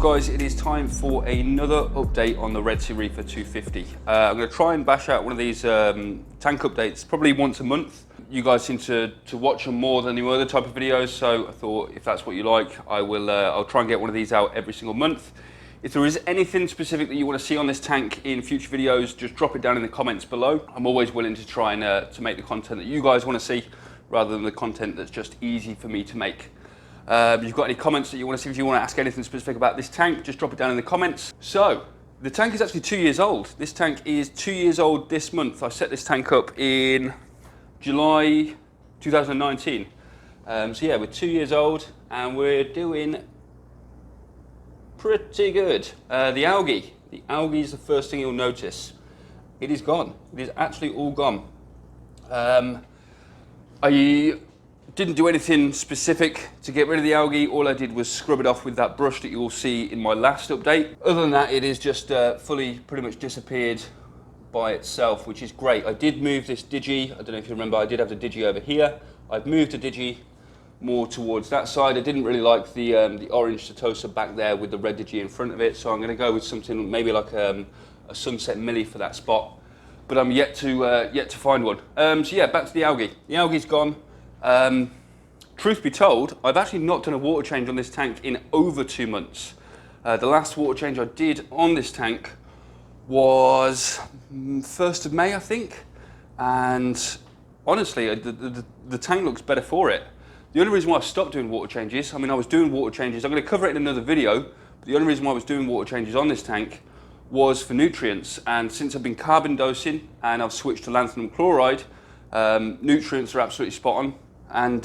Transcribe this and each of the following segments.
guys, it is time for another update on the Red Sea Reefer 250. I'm going to try and bash out one of these tank updates probably once a month. You guys seem to watch them more than the other type of videos, so I thought if that's what you like, I'll try and get one of these out every single month. If there is anything specific that you want to see on this tank in future videos, just drop it down in the comments below. I'm always willing to try and to make the content that you guys want to see, rather than the content that's just easy for me to make. If you've got any comments that you want to see, if you want to ask anything specific about this tank, just drop it down in the comments. So, the tank is actually 2 years old. This tank is 2 years old this month. I set this tank up in July 2019. So yeah, we're 2 years old and we're doing pretty good. The algae is the first thing you'll notice. It is gone. It is actually all gone. I didn't do anything specific to get rid of the algae. All I did was scrub it off with that brush that you will see in my last update. Other than that, it is just fully pretty much disappeared by itself, which is great. I did move this digi. I don't know if you remember, I did have the digi over here. I've moved the digi more towards that side. I didn't really like the orange Setosa back there with the red digi in front of it, so I'm going to go with something maybe like a sunset millie for that spot. But I'm yet to find one. So yeah, back to the algae. The algae's gone. Truth be told, I've actually not done a water change on this tank in over 2 months. The last water change I did on this tank was 1st of May, I think. And honestly, the tank looks better for it. The only reason why I stopped doing water changes, I mean, I was doing water changes, I'm going to cover it in another video, but the only reason why I was doing water changes on this tank was for nutrients. And since I've been carbon dosing and I've switched to lanthanum chloride, nutrients are absolutely spot on. And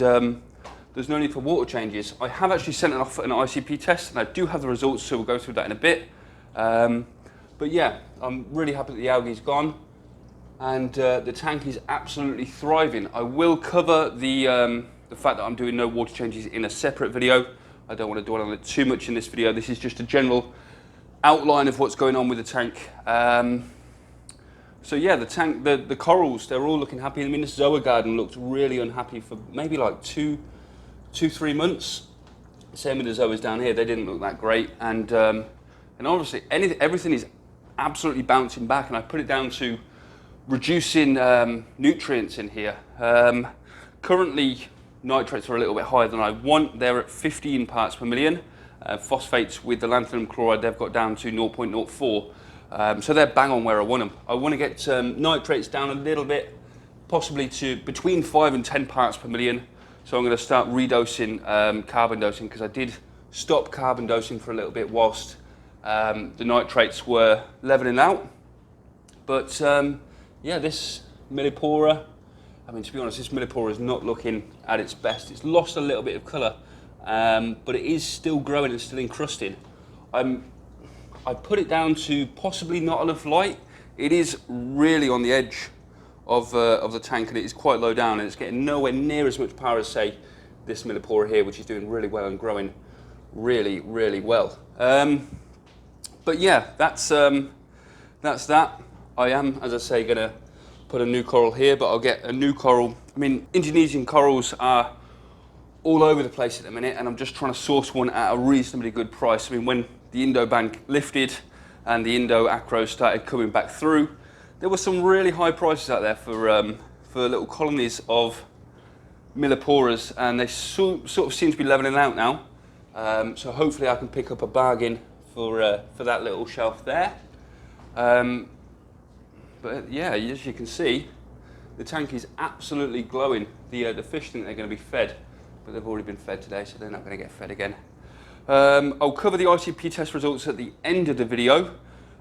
there's no need for water changes. I have actually sent it off for an ICP test, and I do have the results, so we'll go through that in a bit. But yeah, I'm really happy that the algae's gone, and the tank is absolutely thriving. I will cover the fact that I'm doing no water changes in a separate video. I don't want to dwell on it too much in this video. This is just a general outline of what's going on with the tank. So yeah, the tank, the corals, they're all looking happy. I mean, this Zoa garden looked really unhappy for maybe like 2-3 months. Same with the Zoas down here, they didn't look that great. And obviously everything is absolutely bouncing back, and I put it down to reducing nutrients in here. Currently, nitrates are a little bit higher than I want. They're at 15 parts per million. Phosphates with the lanthanum chloride, they've got down to 0.04. So they're bang on where I want them. I want to get nitrates down a little bit, possibly to between 5 and 10 parts per million. So I'm going to start redosing carbon dosing, because I did stop carbon dosing for a little bit whilst the nitrates were leveling out. But yeah, this Millipora, I mean, to be honest, this Millipora is not looking at its best. It's lost a little bit of colour, but it is still growing and still encrusting. I put it down to possibly not enough light. It is really on the edge of the tank, and it is quite low down, and it's getting nowhere near as much power as, say, this Millipora here, which is doing really well and growing really, really well. But yeah, that's that. I am, as I say, going to put a new coral here, but I'll get a new coral. I mean, Indonesian corals are all over the place at the minute, and I'm just trying to source one at a reasonably good price. I mean, when the Indo ban lifted and the Indo acros started coming back through, there were some really high prices out there for little colonies of Milliporas, and they sort of seem to be leveling out now. So hopefully I can pick up a bargain for that little shelf there. But yeah, as you can see, the tank is absolutely glowing. The fish think they're going to be fed, but they've already been fed today, so they're not going to get fed again. I'll cover the ICP test results at the end of the video,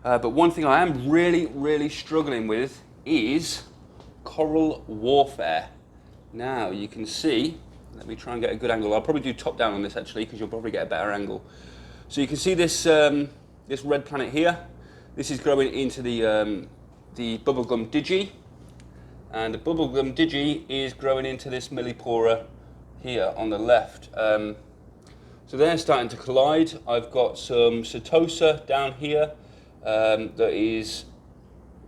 but one thing I am really, really struggling with is coral warfare. Now you can see, let me try and get a good angle. I'll probably do top down on this actually, because you'll probably get a better angle. So you can see this this red planet here. This is growing into the bubblegum digi, and the bubblegum digi is growing into this Millipora here on the left. So they're starting to collide. I've got some Setosa down here that is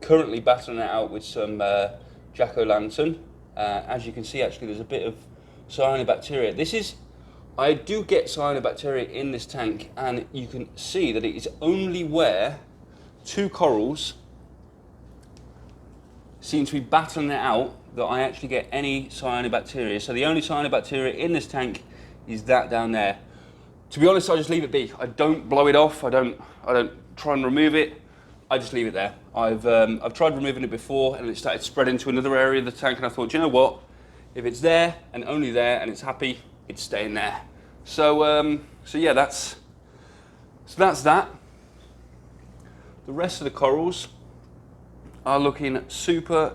currently battling it out with some jack-o'-lantern. As you can see, actually, there's a bit of cyanobacteria. This is I do get cyanobacteria in this tank, and you can see that it is only where two corals seem to be battling it out that I actually get any cyanobacteria. So the only cyanobacteria in this tank is that down there. To be honest, I just leave it be. I don't blow it off. I don't try and remove it. I just leave it there. I've tried removing it before, and it started spreading to another area of the tank, and I thought, you know what? If it's there and only there, and it's happy, it's staying there. So yeah, that's that. The rest of the corals are looking super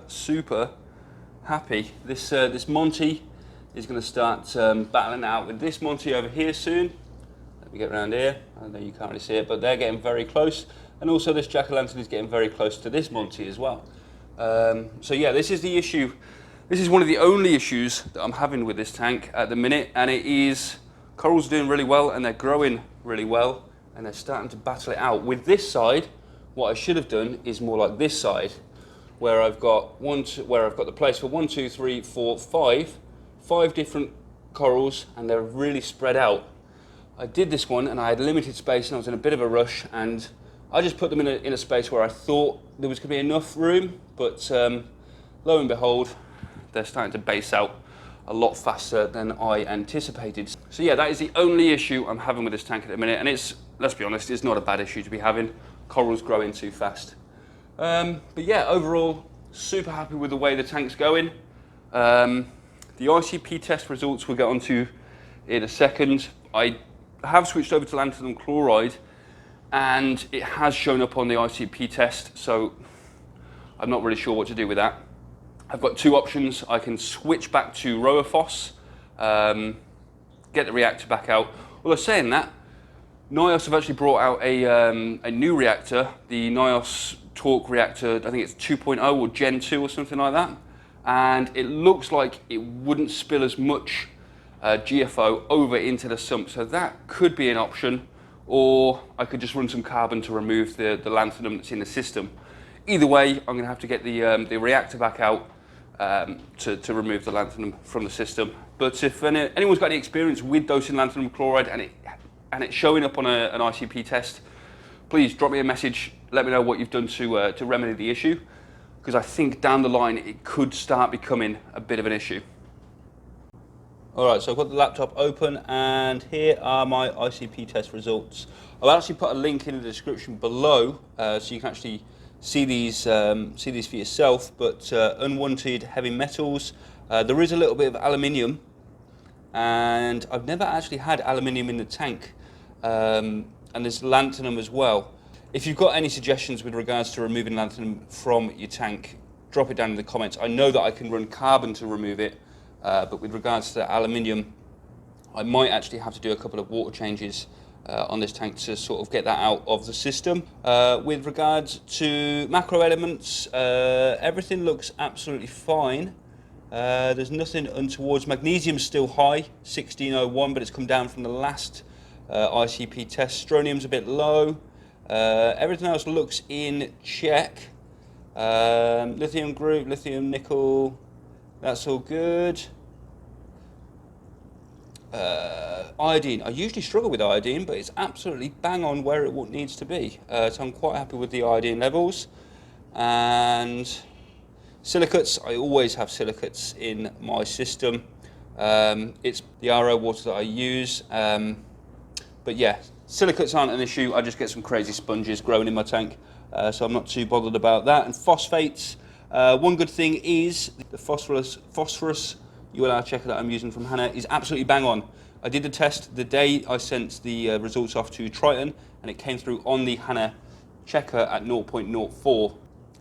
happy. This Monty is going to start battling out with this Monty over here soon. Let me get around here. I know you can't really see it, but they're getting very close. And also this jack-o'-lantern is getting very close to this Monty as well. So yeah, this is the issue. This is one of the only issues that I'm having with this tank at the minute, and it is corals doing really well and they're growing really well and they're starting to battle it out. With this side, what I should have done is more like this side, where I've got the place for 1, 2, 3, 4, 5 different corals, and they're really spread out. I did this one and I had limited space and I was in a bit of a rush, and I just put them in a space where I thought there was going to be enough room, but lo and behold, they're starting to base out a lot faster than I anticipated. So yeah, that is the only issue I'm having with this tank at the minute, and it's, let's be honest, it's not a bad issue to be having. Corals growing too fast. But yeah, overall, super happy with the way the tank's going. The ICP test results we'll get onto in a second. I have switched over to lanthanum chloride, and it has shown up on the ICP test, so I'm not really sure what to do with that. I've got two options. I can switch back to Roaphos, get the reactor back out. Although saying that, NIOS have actually brought out a new reactor, the NIOS Torque reactor, I think it's 2.0 or Gen 2 or something like that. And it looks like it wouldn't spill as much GFO over into the sump, so that could be an option. Or I could just run some carbon to remove the lanthanum that's in the system. Either way, I'm going to have to get the reactor back out to remove the lanthanum from the system. But if anyone's got any experience with dosing lanthanum chloride and it's showing up on an ICP test, please drop me a message, let me know what you've done to remedy the issue, because I think down the line it could start becoming a bit of an issue. Alright, so I've got the laptop open and here are my ICP test results. I'll actually put a link in the description below so you can actually see these for yourself, but unwanted heavy metals. There is a little bit of aluminium, and I've never actually had aluminium in the tank, and there's lanthanum as well. If you've got any suggestions with regards to removing lanthanum from your tank, drop it down in the comments. I know that I can run carbon to remove it, but with regards to aluminium, I might actually have to do a couple of water changes on this tank to sort of get that out of the system. With regards to macro elements, everything looks absolutely fine. There's nothing untowards. Magnesium's still high, 1601, but it's come down from the last ICP test. Strontium's a bit low. Everything else looks in check. Lithium group, lithium, nickel, that's all good. Iodine, I usually struggle with iodine, but it's absolutely bang on where it needs to be. So I'm quite happy with the iodine levels. And silicates, I always have silicates in my system. It's the RO water that I use. But yeah, silicates aren't an issue. I just get some crazy sponges growing in my tank. So I'm not too bothered about that. And phosphates, one good thing is the phosphorus ULR checker that I'm using from Hannah is absolutely bang on. I did the test the day I sent the results off to Triton, and it came through on the Hannah checker at 0.04.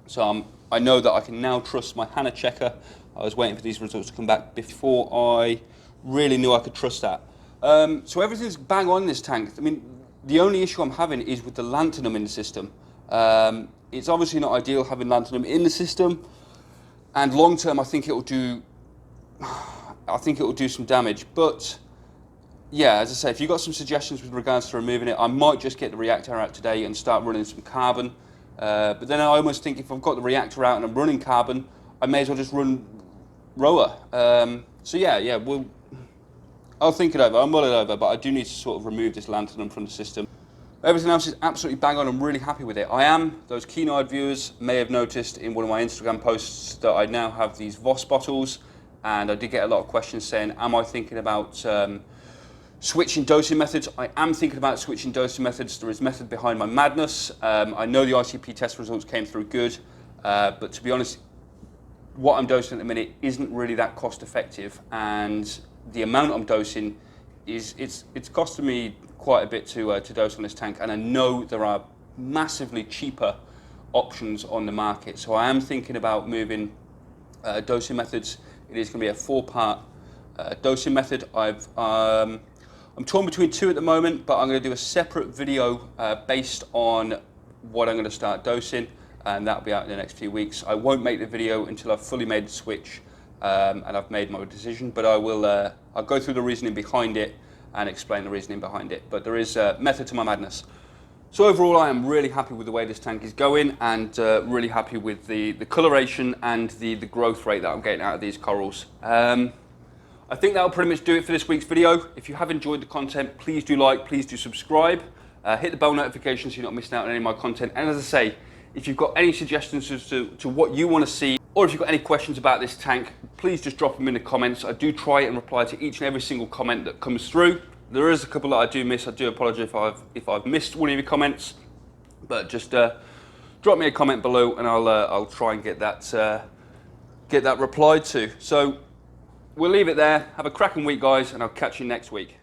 So I know that I can now trust my Hannah checker. I was waiting for these results to come back before I really knew I could trust that. So everything's bang on in this tank. I mean, the only issue I'm having is with the lanthanum in the system. It's obviously not ideal having lanthanum in the system, and long term I think it will do some damage. But yeah, as I say, if you've got some suggestions with regards to removing it, I might just get the reactor out today and start running some carbon. But then I almost think if I've got the reactor out and I'm running carbon, I may as well just run Roa. So yeah, I'll think it over, I'll mull it over, but I do need to sort of remove this lanthanum from the system. Everything else is absolutely bang on. I'm really happy with it. Those keen-eyed viewers may have noticed in one of my Instagram posts that I now have these Voss bottles, and I did get a lot of questions saying, am I thinking about switching dosing methods? I am thinking about switching dosing methods. There is method behind my madness. I know the ICP test results came through good, but to be honest, what I'm dosing at the minute isn't really that cost effective, and the amount I'm dosing it's costing me quite a bit to dose on this tank, and I know there are massively cheaper options on the market. So I am thinking about moving dosing methods. It is going to be a 4-part dosing method. I'm torn between 2 at the moment, but I'm going to do a separate video based on what I'm going to start dosing, and that'll be out in the next few weeks. I won't make the video until I've fully made the switch and I've made my decision, but I'll go through the reasoning behind it and explain the reasoning behind it. But there is a method to my madness. So overall, I am really happy with the way this tank is going, and really happy with the coloration and the growth rate that I'm getting out of these corals. I think that'll pretty much do it for this week's video. If you have enjoyed the content, please do like, please do subscribe. Hit the bell notification so you're not missing out on any of my content. And as I say, if you've got any suggestions as to what you want to see, or if you've got any questions about this tank, please just drop them in the comments. I do try and reply to each and every single comment that comes through. There is a couple that I do miss. I do apologise if I've missed one of your comments, but just drop me a comment below and I'll try and get that replied to. So we'll leave it there. Have a cracking week, guys, and I'll catch you next week.